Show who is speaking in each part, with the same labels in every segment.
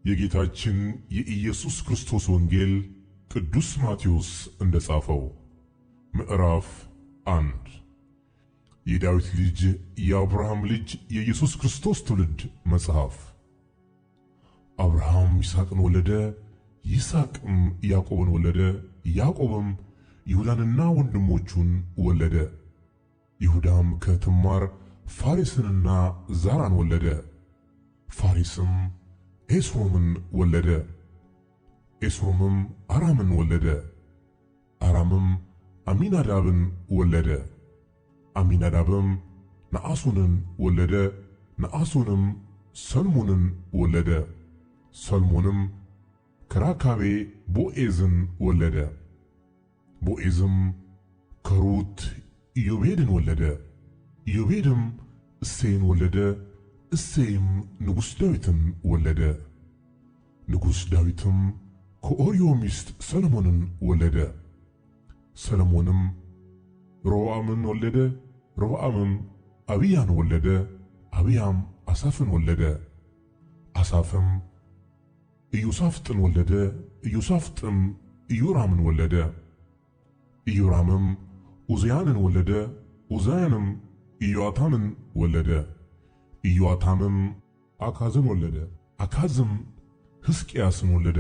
Speaker 1: የጌታችን የኢየሱስ ክርስቶስ ወንጌል ቅዱስ ማቴዎስ እንደጻፈው ምዕራፍ 1 የዳዊት ልጅ የአብርሃም ልጅ የኢየሱስ ክርስቶስ ትውልድ መጽሐፍ። አብርሃም ይስሐቅን ወለደ፣ ይስሐቅም ያዕቆብን ወለደ፣ ያዕቆብም ይሁዳንና ወንድሞቹን ወለደ። ይሁዳም ከትዕማር ፋሬስንና ዛራን ወለደ። ፋሬስም ኤስሮምን ወለደ። ኤስሮምም አራምን ወለደ። አራምም አሚናዳብን ወለደ። አሚናዳብም ነአሶንን ወለደ። ነአሶንም ሰልሞንን ወለደ። ሰልሞንም ከራካቤ ቦዔዝን ወለደ። ቦዔዝም ከሩት ኢዮቤድን ወለደ። ኢዮቤድም እሴይን ወለደ። እሴይም ንጉሥ ዳዊትን ወለደ። ንጉሥ ዳዊትም ከኦርዮ ሚስት ሰሎሞንን ወለደ። ሰሎሞንም ሮብዓምን ወለደ። ሮብዓምም አብያን ወለደ። አብያም አሳፍን ወለደ። አሳፍም ኢዮሳፍጥን ወለደ። ኢዮሳፍጥም ኢዮራምን ወለደ። ኢዮራምም ዑዝያንን ወለደ። ዑዝያንም ኢዮአታምን ወለደ። ኢዮአታምም አካዝን ወለደ። አካዝም ሕዝቅያስን ወለደ።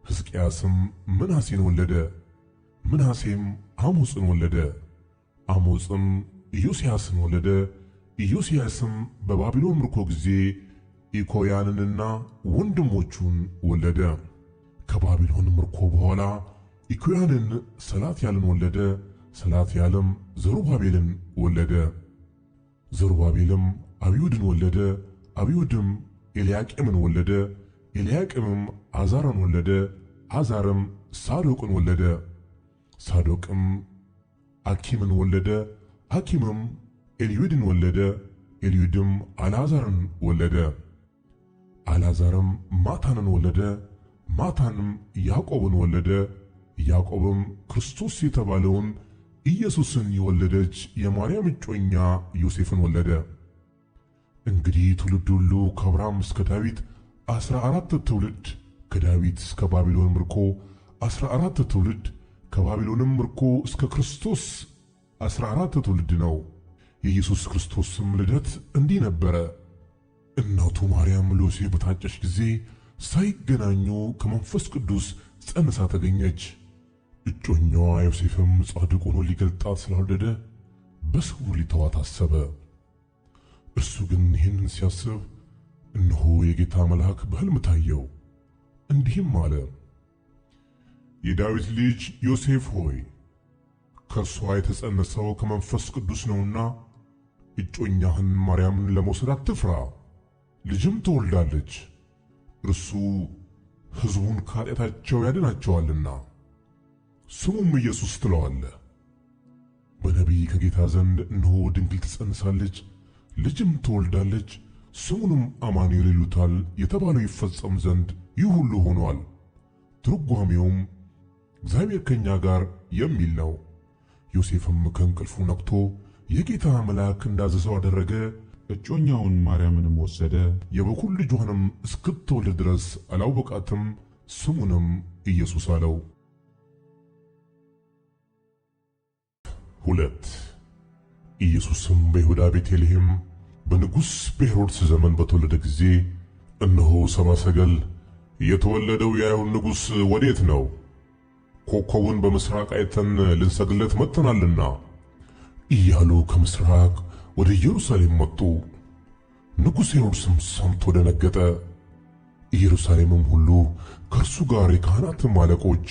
Speaker 1: ሕዝቅያስም ምናሴን ወለደ። ምናሴም አሞጽን ወለደ። አሞጽም ኢዮስያስን ወለደ። ኢዮስያስም በባቢሎን ምርኮ ጊዜ ኢኮያንንና ወንድሞቹን ወለደ። ከባቢሎን ምርኮ በኋላ ኢኮያንን ሰላትያልን ወለደ። ሰላትያልም ዘሩባቤልን ወለደ። ዘሩባቤልም አብዩድን ወለደ። አብዩድም ኤልያቄምን ወለደ። ኤልያቄምም አዛርን ወለደ። አዛርም ሳዶቅን ወለደ። ሳዶቅም አኪምን ወለደ። አኪምም ኤልዩድን ወለደ። ኤልዩድም አልዓዛርን ወለደ። አልዓዛርም ማታንን ወለደ። ማታንም ያዕቆብን ወለደ። ያዕቆብም ክርስቶስ የተባለውን ኢየሱስን የወለደች የማርያም እጮኛ ዮሴፍን ወለደ። እንግዲህ ትውልድ ሁሉ ከአብርሃም እስከ ዳዊት 14 ትውልድ፣ ከዳዊት እስከ ባቢሎን ምርኮ 14 ትውልድ፣ ከባቢሎንም ምርኮ እስከ ክርስቶስ 14 ትውልድ ነው። የኢየሱስ ክርስቶስም ልደት እንዲህ ነበረ። እናቱ ማርያም ለዮሴፍ በታጨች ጊዜ ሳይገናኙ ከመንፈስ ቅዱስ ጸንሳ ተገኘች። እጮኛዋ ዮሴፍም ጻድቅ ሆኖ ሊገልጣት ስላልወደደ በስውር ሊተዋት አሰበ። እርሱ ግን ይህንን ሲያስብ እነሆ የጌታ መልአክ በሕልም ታየው፣ እንዲህም አለ፣ የዳዊት ልጅ ዮሴፍ ሆይ ከእርሷ የተጸነሰው ከመንፈስ ቅዱስ ነውና እጮኛህን ማርያምን ለመውሰድ አትፍራ፣ ልጅም ትወልዳለች፣ እርሱ ሕዝቡን ከኃጢአታቸው ያድናቸዋልና ስሙም ኢየሱስ ትለዋለህ። በነቢይ ከጌታ ዘንድ እነሆ ድንግል ትጸንሳለች፣ ልጅም ትወልዳለች፣ ስሙንም አማኑኤል ይሉታል የተባለው ይፈጸም ዘንድ ይህ ሁሉ ሆኗል። ትርጓሜውም እግዚአብሔር ከእኛ ጋር የሚል ነው። ዮሴፍም ከእንቅልፉ ነቅቶ የጌታ መልአክ እንዳዘዘው አደረገ። እጮኛውን ማርያምንም ወሰደ። የበኩር ልጇንም እስክትወልድ ድረስ አላወቃትም። ስሙንም ኢየሱስ አለው። 2 ኢየሱስም በይሁዳ ቤተልሔም በንጉሥ በሄሮድስ ዘመን በተወለደ ጊዜ እነሆ ሰብአ ሰገል የተወለደው የአይሁድ ንጉሥ ወዴት ነው? ኮከቡን በምሥራቅ አይተን ልንሰግድለት መጥተናልና እያሉ ከምሥራቅ ወደ ኢየሩሳሌም መጡ። ንጉሥ ሄሮድስም ሰምቶ ደነገጠ። ኢየሩሳሌምም ሁሉ ከእርሱ ጋር የካህናትም አለቆች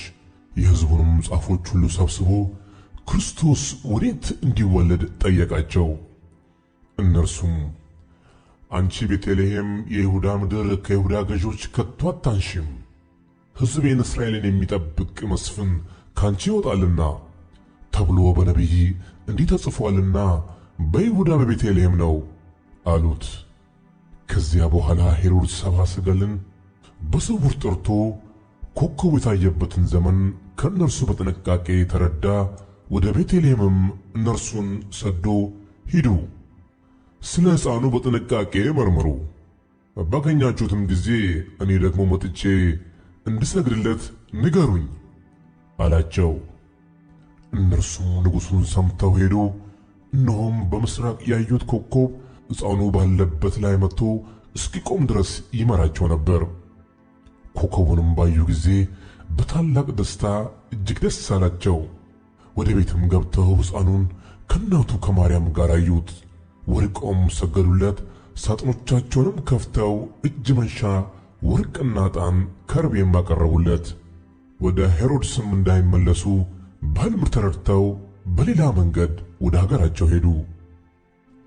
Speaker 1: የሕዝቡንም ጻፎች ሁሉ ሰብስቦ ክርስቶስ ወዴት እንዲወለድ ጠየቃቸው። እነርሱም አንቺ ቤተልሔም የይሁዳ ምድር ከይሁዳ ገዦች ከቶ አታንሽም፣ ሕዝቤን እስራኤልን የሚጠብቅ መስፍን ካንቺ ይወጣልና ተብሎ በነቢይ እንዲህ ተጽፏልና በይሁዳ በቤተልሔም ነው አሉት። ከዚያ በኋላ ሄሮድስ ሰብአ ሰገልን በስውር ጠርቶ ኮከቡ የታየበትን ዘመን ከእነርሱ በጥንቃቄ ተረዳ። ወደ ቤተልሔምም እነርሱን ሰዶ ሂዱ፣ ስለ ሕፃኑ በጥንቃቄ መርምሩ፣ ባገኛችሁትም ጊዜ እኔ ደግሞ መጥቼ እንድሰግድለት ንገሩኝ አላቸው። እነርሱም ንጉሡን ሰምተው ሄዱ። እነሆም በምስራቅ ያዩት ኮከብ ሕፃኑ ባለበት ላይ መጥቶ እስኪቆም ድረስ ይመራቸው ነበር። ኮከቡንም ባዩ ጊዜ በታላቅ ደስታ እጅግ ደስ አላቸው። ወደ ቤትም ገብተው ሕፃኑን ከእናቱ ከማርያም ጋር አዩት። ወድቀውም ሰገዱለት። ሳጥኖቻቸውንም ከፍተው እጅ መንሻ ወርቅና ዕጣን ከርቤም አቀረቡለት። ወደ ሄሮድስም እንዳይመለሱ በሕልም ተረድተው በሌላ መንገድ ወደ ሀገራቸው ሄዱ።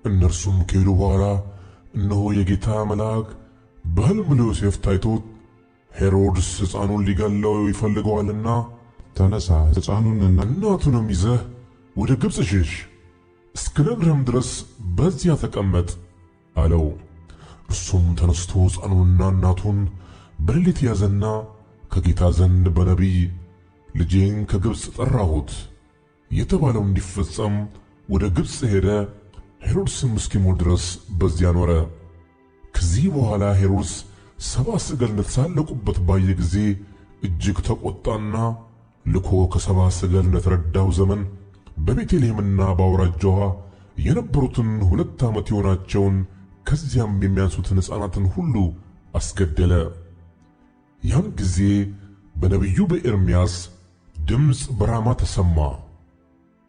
Speaker 1: እነርሱም ከሄዱ በኋላ እነሆ የጌታ መልአክ በሕልም ለዮሴፍ ታይቶት ሄሮድስ ሕፃኑን ሊገለው ይፈልገዋልና
Speaker 2: ተነሳ፣ ሕፃኑንና
Speaker 1: እናቱንም ይዘህ ወደ ግብፅ ሽሽ፣ እስክነግርህም ድረስ በዚያ ተቀመጥ አለው። እርሱም ተነስቶ ሕፃኑንና እናቱን በሌሊት ያዘና ከጌታ ዘንድ በነቢይ ልጄን ከግብፅ ጠራሁት የተባለው እንዲፈጸም ወደ ግብፅ ሄደ። ሄሮድስም እስኪሞት ድረስ በዚያ ኖረ። ከዚህ በኋላ ሄሮድስ ሰብአ ሰገል እንደተሳለቁበት ባየ ጊዜ እጅግ ተቆጣና ልኮ ከሰብአ ሰገል እንደተረዳው ዘመን በቤተልሔምና በአውራጃዋ የነበሩትን 2 ዓመት የሆናቸውን ከዚያም የሚያንሱትን ሕፃናትን ሁሉ አስገደለ። ያን ጊዜ በነቢዩ በኤርምያስ ድምፅ በራማ ተሰማ፣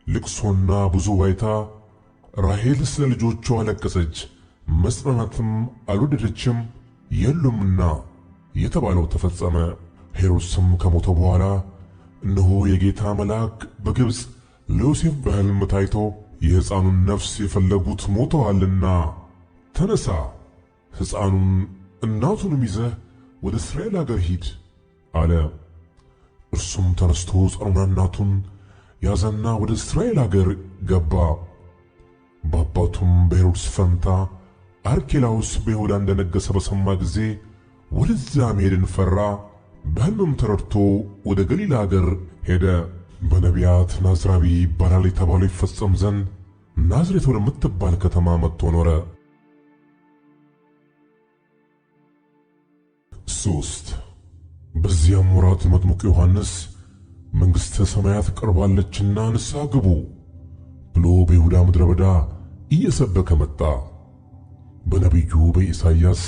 Speaker 1: ልቅሶና ብዙ ዋይታ። ራሔል ስለ ልጆቿ አለቀሰች፣ መጽናናትም አልወደደችም የሉምና የተባለው ተፈጸመ። ሄሮድስም ከሞተ በኋላ እነሆ የጌታ መልአክ በግብፅ ለዮሴፍ በሕልም ታይቶ የሕፃኑን ነፍስ የፈለጉት ሞተዋልና ተነሳ፣ ሕፃኑን እናቱንም ይዘህ ወደ እስራኤል አገር ሂድ አለ። እርሱም ተነስቶ ሕፃኑንና እናቱን ያዘና ወደ እስራኤል አገር ገባ። በአባቱም በሄሮድስ ፈንታ አርኬላዎስ በይሁዳ እንደነገሠ በሰማ ጊዜ ወደዚያ መሄድን ፈራ። በሕልምም ተረድቶ ወደ ገሊላ አገር ሄደ። በነቢያት ናዝራዊ ይባላል የተባለው ይፈጸም ዘንድ ናዝሬት ወደምትባል ከተማ መጥቶ ኖረ። 3 በዚያም ወራት መጥምቁ ዮሐንስ መንግሥተ ሰማያት ቀርባለችና ንስሐ ግቡ ብሎ በይሁዳ ምድረ በዳ እየሰበከ መጣ። በነቢዩ በኢሳይያስ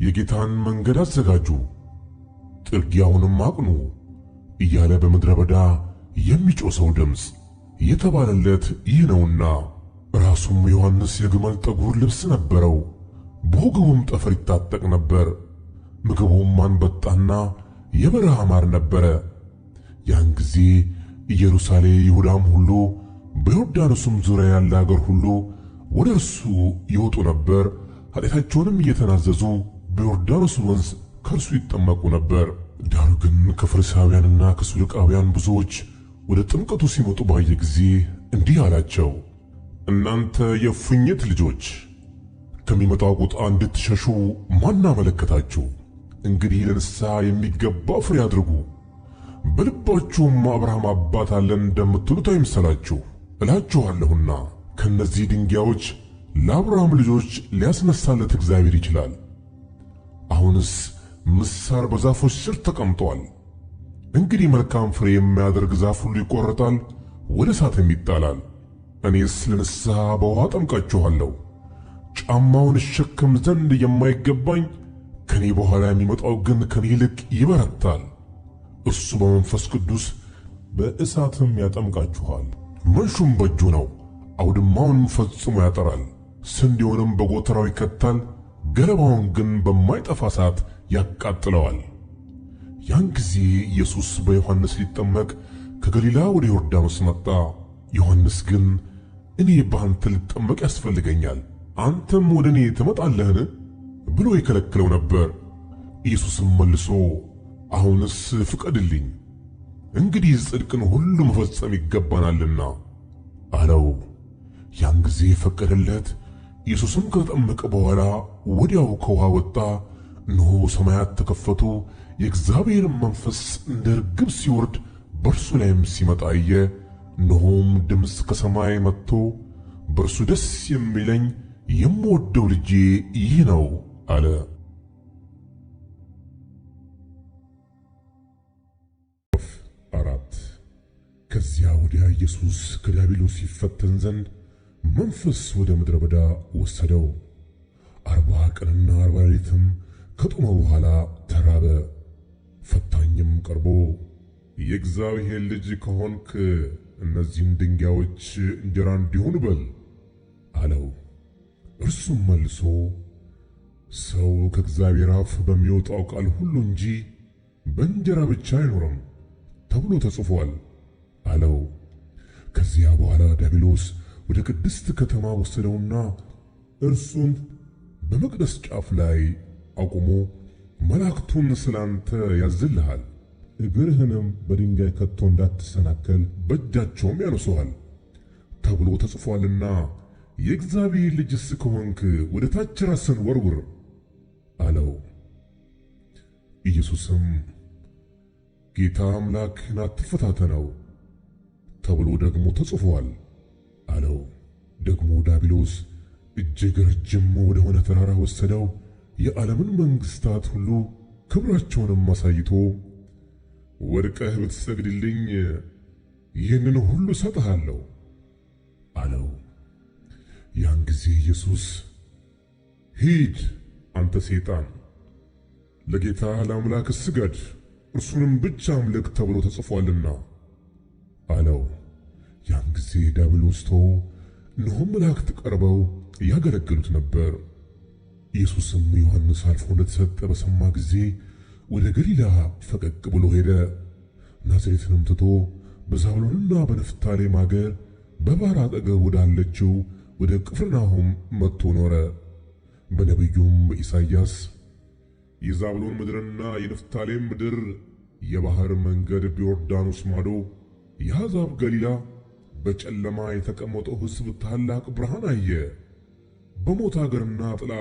Speaker 1: የጌታን መንገድ አዘጋጁ፣ ጥርጊያውንም አቅኑ እያለ በምድረ በዳ የሚጮህ ሰው ድምፅ የተባለለት ይህ ነውና። ራሱም ዮሐንስ የግመል ጠጉር ልብስ ነበረው፣ በወገቡም ጠፈር ይታጠቅ ነበር። ምግቡም አንበጣና የበረሃ ማር ነበረ። ያን ጊዜ ኢየሩሳሌም፣ ይሁዳም ሁሉ በዮርዳኖስም ዙሪያ ያለ አገር ሁሉ ወደ እርሱ ይወጡ ነበር። ኃጢአታቸውንም እየተናዘዙ በዮርዳኖስ ወንዝ ከእርሱ ይጠመቁ ነበር። ዳሩ ግን ከፈሪሳውያንና ከሰዱቃውያን ብዙዎች ወደ ጥምቀቱ ሲመጡ ባየ ጊዜ እንዲህ አላቸው፣ እናንተ የእፉኝት ልጆች ከሚመጣው ቁጣ እንድትሸሹ ማን አመለከታችሁ? እንግዲህ ለንስሐ የሚገባ ፍሬ አድርጉ። በልባችሁም አብርሃም አባት አለን እንደምትሉት አይምሰላችሁ። እላችኋለሁና ከነዚህ ድንጋዮች ለአብርሃም ልጆች ሊያስነሳለት እግዚአብሔር ይችላል። አሁንስ ምሳር በዛፎች ስር ተቀምጧል። እንግዲህ መልካም ፍሬ የሚያደርግ ዛፍ ሁሉ ይቆረጣል፣ ወደ እሳትም ይጣላል። እኔስ ለንስሐ በውሃ አጠምቃችኋለሁ። ጫማውን እሸከም ዘንድ የማይገባኝ ከኔ በኋላ የሚመጣው ግን ከኔ ይልቅ ይበረታል። እርሱ በመንፈስ ቅዱስ በእሳትም ያጠምቃችኋል። መንሹም በእጁ ነው፣ አውድማውንም ፈጽሞ ያጠራል፣ ስንዴውንም በጎተራው ይከታል፣ ገለባውን ግን በማይጠፋ እሳት ያቃጥለዋል። ያን ጊዜ ኢየሱስ በዮሐንስ ሊጠመቅ ከገሊላ ወደ ዮርዳኖስ መጣ። ዮሐንስ ግን እኔ በአንተ ልጠመቅ ያስፈልገኛል፣ አንተም ወደ እኔ ትመጣለህን ብሎ ይከለክለው ነበር። ኢየሱስም መልሶ አሁንስ ፍቀድልኝ፣ እንግዲህ ጽድቅን ሁሉ መፈጸም ይገባናልና አለው። ያን ጊዜ ፈቀደለት። ኢየሱስም ከተጠመቀ በኋላ ወዲያው ከውሃ ወጣ። እነሆ ሰማያት ተከፈቱ፣ የእግዚአብሔር መንፈስ እንደ ርግብ ሲወርድ በእርሱ ላይም ሲመጣ አየ። እነሆም ድምፅ ከሰማይ መጥቶ በእርሱ ደስ የሚለኝ የምወደው ልጄ ይህ ነው አለ። አራት ከዚያ ወዲያ ኢየሱስ ከዲያብሎስ ይፈተን ዘንድ መንፈስ ወደ ምድረ በዳ ወሰደው። 40 ቀንና 40 ሌሊትም ከጦመ በኋላ ተራበ። ፈታኝም ቀርቦ የእግዚአብሔር ልጅ ከሆንክ እነዚህን ድንጋዮች እንጀራ እንዲሆኑ በል አለው። እርሱም መልሶ ሰው ከእግዚአብሔር አፍ በሚወጣው ቃል ሁሉ እንጂ በእንጀራ ብቻ አይኖርም ተብሎ ተጽፏል አለው። ከዚያ በኋላ ዲያብሎስ ወደ ቅድስት ከተማ ወሰደውና እርሱን በመቅደስ ጫፍ ላይ አቁሞ መላእክቱን ስላንተ ያዝልሃል፣ እግርህንም በድንጋይ ከቶ እንዳትሰናከል በእጃቸውም ያነሱሃል ተብሎ ተጽፏልና የእግዚአብሔር ልጅስ ከሆንክ ወደ ታች ራስን ወርውር አለው። ኢየሱስም ጌታ አምላክህን አትፈታተነው ተብሎ ደግሞ ተጽፏል አለው። ደግሞ ዲያብሎስ እጅግ ረጅም ወደ ሆነ ተራራ ወሰደው። የዓለምን መንግሥታት ሁሉ ክብራቸውንም አሳይቶ ወድቀህ ብትሰግድልኝ ይህንን ሁሉ እሰጥሃለሁ አለው። ያን ጊዜ ኢየሱስ ሂድ አንተ ሰይጣን፣ ለጌታ ለአምላክ ስገድ እርሱንም ብቻ አምልክ ተብሎ ተጽፏልና አለው። ያን ጊዜ ዲያብሎስ ተወው፣ እነሆም መላእክት ቀርበው ያገለግሉት ነበር። ኢየሱስም ዮሐንስ አልፎ እንደተሰጠ በሰማ ጊዜ ወደ ገሊላ ፈቀቅ ብሎ ሄደ። ናዝሬትንም ትቶ በዛብሎንና በንፍታሌም አገር በባሕር አጠገብ ወዳለችው ወደ ቅፍርናሆም መጥቶ ኖረ። በነቢዩም በኢሳይያስ የዛብሎን ምድርና የንፍታሌም ምድር የባሕር መንገድ በዮርዳኖስ ማዶ የአሕዛብ ገሊላ በጨለማ የተቀመጠው ሕዝብ ታላቅ ብርሃን አየ። በሞት አገርና ጥላ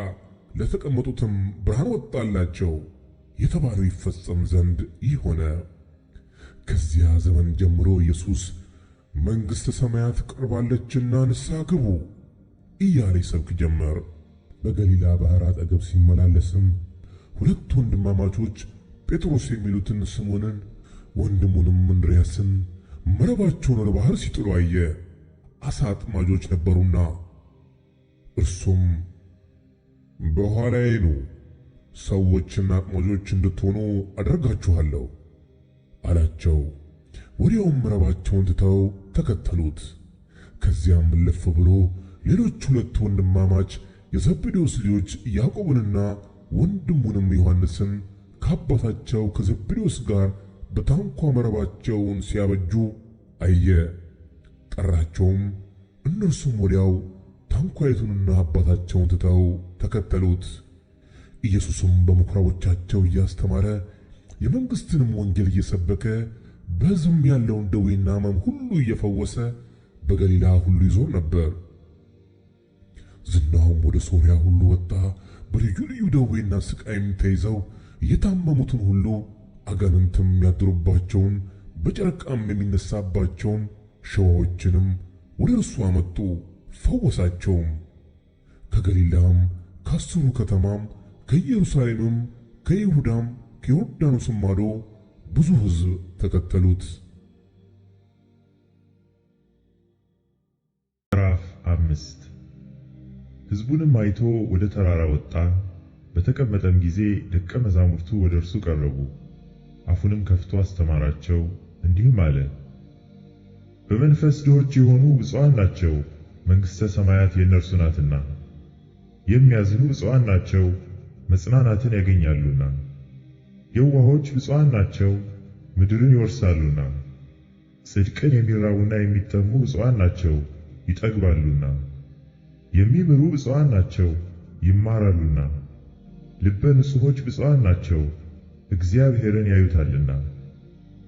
Speaker 1: ለተቀመጡትም ብርሃን ወጣላቸው የተባለው ይፈጸም ዘንድ ይህ ሆነ። ከዚያ ዘመን ጀምሮ ኢየሱስ መንግሥተ ሰማያት ቀርባለችና ንስሐ ግቡ እያለ ይሰብክ ጀመር። በገሊላ ባሕር አጠገብ ሲመላለስም ሁለት ወንድማማቾች ጴጥሮስ የሚሉትን ስምዖንን ወንድሙንም እንድርያስን መረባቸውን ወደ ባሕር ሲጥሉ አየ። ዓሣ አጥማጆች ነበሩና። እርሱም በኋላዬ ኑ፣ ሰዎችና አጥማጆች እንድትሆኑ አደርጋችኋለሁ አላቸው። ወዲያውም መረባቸውን ትተው ተከተሉት። ከዚያም እልፍ ብሎ ሌሎች ሁለት ወንድማማች የዘብዴዎስ ልጆች ያዕቆብንና ወንድሙንም ዮሐንስን ከአባታቸው ከዘብዴዎስ ጋር በታንኳ መረባቸውን ሲያበጁ አየ። ጠራቸውም፣ እነርሱም ወዲያው ታንኳይቱንና አባታቸውን ትተው ተከተሉት። ኢየሱስም በምኵራቦቻቸው እያስተማረ የመንግሥትንም ወንጌል እየሰበከ በሕዝብም ያለውን ደዌና ሕመም ሁሉ እየፈወሰ በገሊላ ሁሉ ይዞር ነበር። ዝናውም ወደ ሶርያ ሁሉ ወጣ። በልዩ ልዩ ደዌና ሥቃይም ተይዘው የታመሙትን ሁሉ አጋንንትም ያድሩባቸውን በጨረቃም የሚነሳባቸውን ሸዋዎችንም ወደ እርሱ አመጡ፣ ፈወሳቸውም። ከገሊላም ከአስሩ ከተማም ከኢየሩሳሌምም ከይሁዳም ከዮርዳኖስም ማዶ ብዙ ሕዝብ ተከተሉት።
Speaker 3: ምዕራፍ 5 ሕዝቡንም አይቶ ወደ ተራራ ወጣ። በተቀመጠም ጊዜ ደቀ መዛሙርቱ ወደ እርሱ ቀረቡ። አፉንም ከፍቶ አስተማራቸው፣ እንዲህም አለ። በመንፈስ ድሆች የሆኑ ብፁዓን ናቸው፣ መንግሥተ ሰማያት የእነርሱ ናትና። የሚያዝኑ ብፁዓን ናቸው፣ መጽናናትን ያገኛሉና። የዋሆች ብፁዓን ናቸው፣ ምድርን ይወርሳሉና። ጽድቅን የሚራቡና የሚጠሙ ብፁዓን ናቸው፣ ይጠግባሉና። የሚምሩ ብፁዓን ናቸው፣ ይማራሉና። ልበ ንጹሖች ብፁዓን ናቸው፣ እግዚአብሔርን ያዩታልና።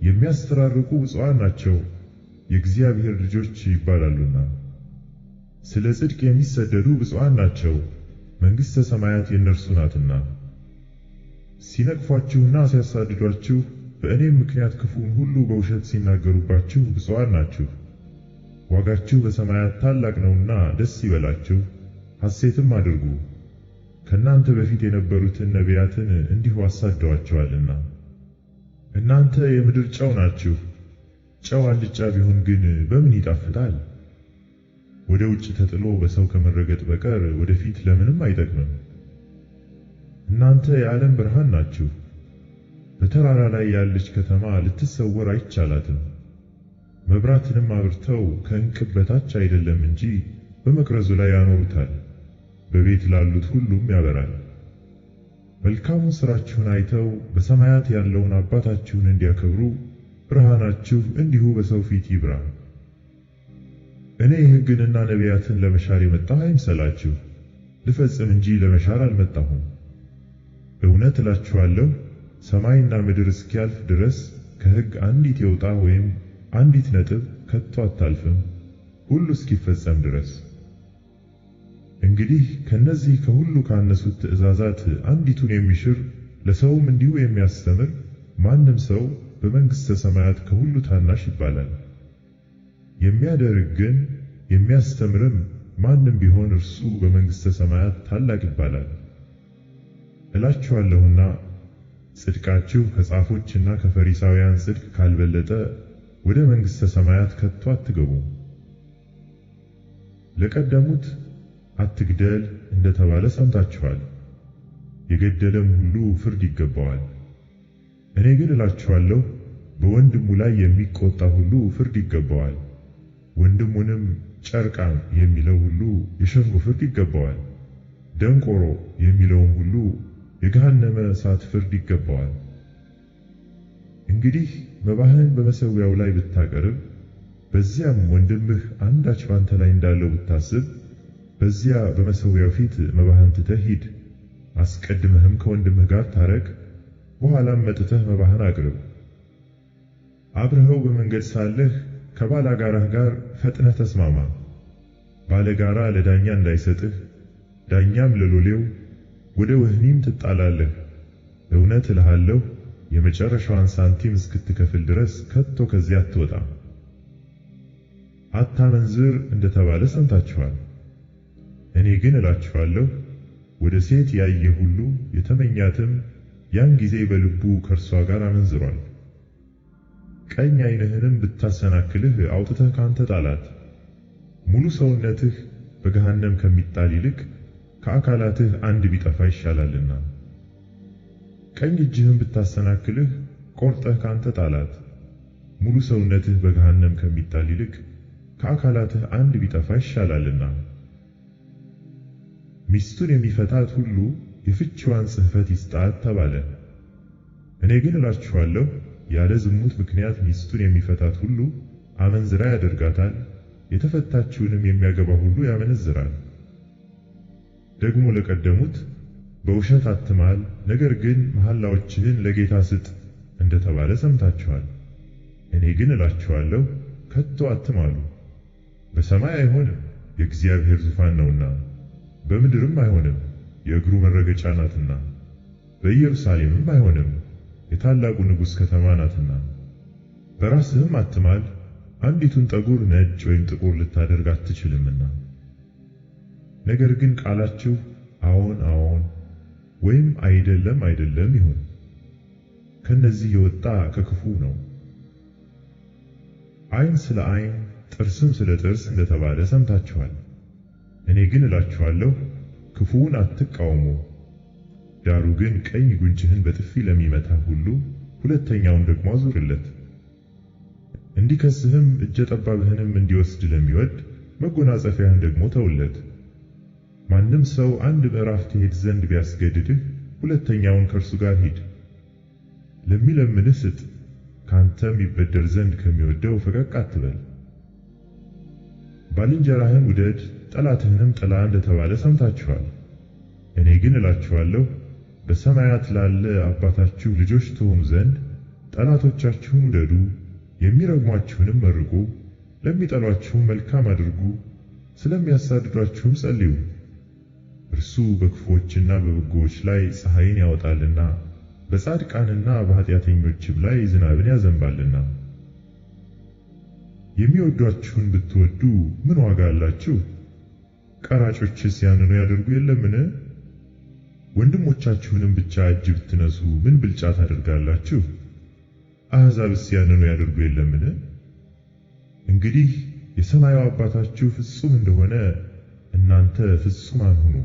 Speaker 3: የሚያስተራርቁ ብፁዓን ናቸው፣ የእግዚአብሔር ልጆች ይባላሉና። ስለ ጽድቅ የሚሰደዱ ብፁዓን ናቸው፣ መንግሥተ ሰማያት የእነርሱ ናትና። ሲነቅፏችሁና ሲያሳድዷችሁ በእኔም ምክንያት ክፉውን ሁሉ በውሸት ሲናገሩባችሁ ብፁዓን ናችሁ። ዋጋችሁ በሰማያት ታላቅ ነውና ደስ ይበላችሁ፣ ሐሴትም አድርጉ። ከእናንተ በፊት የነበሩትን ነቢያትን እንዲሁ አሳደዋቸዋልና። እናንተ የምድር ጨው ናችሁ። ጨው አልጫ ቢሆን ግን በምን ይጣፍጣል? ወደ ውጭ ተጥሎ በሰው ከመረገጥ በቀር ወደፊት ለምንም አይጠቅምም። እናንተ የዓለም ብርሃን ናችሁ። በተራራ ላይ ያለች ከተማ ልትሰወር አይቻላትም። መብራትንም አብርተው ከእንቅብ በታች አይደለም እንጂ በመቅረዙ ላይ ያኖሩታል፣ በቤት ላሉት ሁሉም ያበራል። መልካሙን ሥራችሁን አይተው በሰማያት ያለውን አባታችሁን እንዲያከብሩ ብርሃናችሁ እንዲሁ በሰው ፊት ይብራ። እኔ ሕግንና ነቢያትን ለመሻር የመጣሁ አይምሰላችሁ፣ ልፈጽም እንጂ ለመሻር አልመጣሁም። እውነት እላችኋለሁ፣ ሰማይና ምድር እስኪያልፍ ድረስ ከሕግ አንዲት የውጣ ወይም አንዲት ነጥብ ከቶ አታልፍም፣ ሁሉ እስኪፈጸም ድረስ። እንግዲህ ከነዚህ ከሁሉ ካነሱት ትእዛዛት አንዲቱን የሚሽር ለሰውም እንዲሁ የሚያስተምር ማንም ሰው በመንግሥተ ሰማያት ከሁሉ ታናሽ ይባላል። የሚያደርግ ግን የሚያስተምርም ማንም ቢሆን እርሱ በመንግሥተ ሰማያት ታላቅ ይባላል። እላችኋለሁና ጽድቃችሁ ከጻፎችና ከፈሪሳውያን ጽድቅ ካልበለጠ ወደ መንግሥተ ሰማያት ከቶ አትገቡም። ለቀደሙት አትግደል እንደተባለ ሰምታችኋል። የገደለም ሁሉ ፍርድ ይገባዋል። እኔ ግን እላችኋለሁ፣ በወንድሙ ላይ የሚቆጣ ሁሉ ፍርድ ይገባዋል። ወንድሙንም ጨርቃም የሚለው ሁሉ የሸንጎ ፍርድ ይገባዋል። ደንቆሮ የሚለውም ሁሉ የገሃነመ እሳት ፍርድ ይገባዋል። እንግዲህ መባህን በመሠዊያው ላይ ብታቀርብ፣ በዚያም ወንድምህ አንዳች ባንተ ላይ እንዳለው ብታስብ፣ በዚያ በመሠዊያው ፊት መባህን ትተህ ሂድ። አስቀድመህም ከወንድምህ ጋር ታረቅ፣ በኋላም መጥተህ መባህን አቅርብ። አብረኸው በመንገድ ሳለህ ከባላጋራህ ጋር ፈጥነህ ተስማማ። ባለጋራ ለዳኛ እንዳይሰጥህ፣ ዳኛም ለሎሌው፣ ወደ ወህኒም ትጣላለህ። እውነት እልሃለሁ፣ የመጨረሻዋን ሳንቲም እስክትከፍል ድረስ ከቶ ከዚያ አትወጣም። አታመንዝር እንደተባለ ሰምታችኋል። እኔ ግን እላችኋለሁ፣ ወደ ሴት ያየ ሁሉ የተመኛትም ያን ጊዜ በልቡ ከእርሷ ጋር አመንዝሯል። ቀኝ ዓይንህንም ብታሰናክልህ አውጥተህ ካንተ ጣላት። ሙሉ ሰውነትህ በገሃነም ከሚጣል ይልቅ ከአካላትህ አንድ ቢጠፋ ይሻላልና። ቀኝ እጅህም ብታሰናክልህ ቆርጠህ ካንተ ጣላት። ሙሉ ሰውነትህ በገሃነም ከሚጣል ይልቅ ከአካላትህ አንድ ቢጠፋ ይሻላልና። ሚስቱን የሚፈታት ሁሉ የፍችዋን ጽሕፈት ይስጣት ተባለ። እኔ ግን እላችኋለሁ፣ ያለ ዝሙት ምክንያት ሚስቱን የሚፈታት ሁሉ አመንዝራ ያደርጋታል፣ የተፈታችውንም የሚያገባ ሁሉ ያመነዝራል። ደግሞ ለቀደሙት በውሸት አትማል፣ ነገር ግን መሐላዎችህን ለጌታ ስጥ እንደተባለ ሰምታችኋል። እኔ ግን እላችኋለሁ፣ ከቶ አትማሉ። በሰማይ አይሆንም፣ የእግዚአብሔር ዙፋን ነውና፣ በምድርም አይሆንም፣ የእግሩ መረገጫ ናትና፣ በኢየሩሳሌምም አይሆንም፣ የታላቁ ንጉሥ ከተማ ናትና። በራስህም አትማል፣ አንዲቱን ጠጉር ነጭ ወይም ጥቁር ልታደርግ አትችልምና። ነገር ግን ቃላችሁ አዎን አዎን ወይም አይደለም አይደለም ይሁን። ከነዚህ የወጣ ከክፉ ነው። ዓይን ስለ ዓይን ጥርስም ስለ ጥርስ እንደተባለ ሰምታችኋል። እኔ ግን እላችኋለሁ፣ ክፉውን አትቃወሙ። ዳሩ ግን ቀኝ ጉንጭህን በጥፊ ለሚመታ ሁሉ ሁለተኛውን ደግሞ አዙርለት። እንዲከስህም እጀ ጠባብህንም እንዲወስድ ለሚወድ መጎናጸፊያህን ደግሞ ተውለት። ማንም ሰው አንድ ምዕራፍ ትሄድ ዘንድ ቢያስገድድህ ሁለተኛውን ከእርሱ ጋር ሂድ። ለሚለምንህ ስጥ፣ ካንተም ይበደር ዘንድ ከሚወደው ፈቀቅ አትበል። ባልንጀራህን ውደድ፣ ጠላትህንም ጥላ እንደተባለ ሰምታችኋል። እኔ ግን እላችኋለሁ፣ በሰማያት ላለ አባታችሁ ልጆች ትሆኑ ዘንድ ጠላቶቻችሁን ውደዱ፣ የሚረግሟችሁንም መርቁ፣ ለሚጠሏችሁም መልካም አድርጉ፣ ስለሚያሳድዷችሁም ጸልዩ። እርሱ በክፉዎችና በበጎዎች ላይ ፀሐይን ያወጣልና በጻድቃንና በኃጢአተኞችም ላይ ዝናብን ያዘንባልና። የሚወዷችሁን ብትወዱ ምን ዋጋ አላችሁ? ቀራጮችስ ያንኑ ያደርጉ የለምን? ወንድሞቻችሁንም ብቻ እጅ ብትነሱ ምን ብልጫ ታደርጋላችሁ? አሕዛብስ ያንኑ ያደርጉ የለምን? እንግዲህ የሰማዩ አባታችሁ ፍጹም እንደሆነ እናንተ ፍጹማን ሁኑ።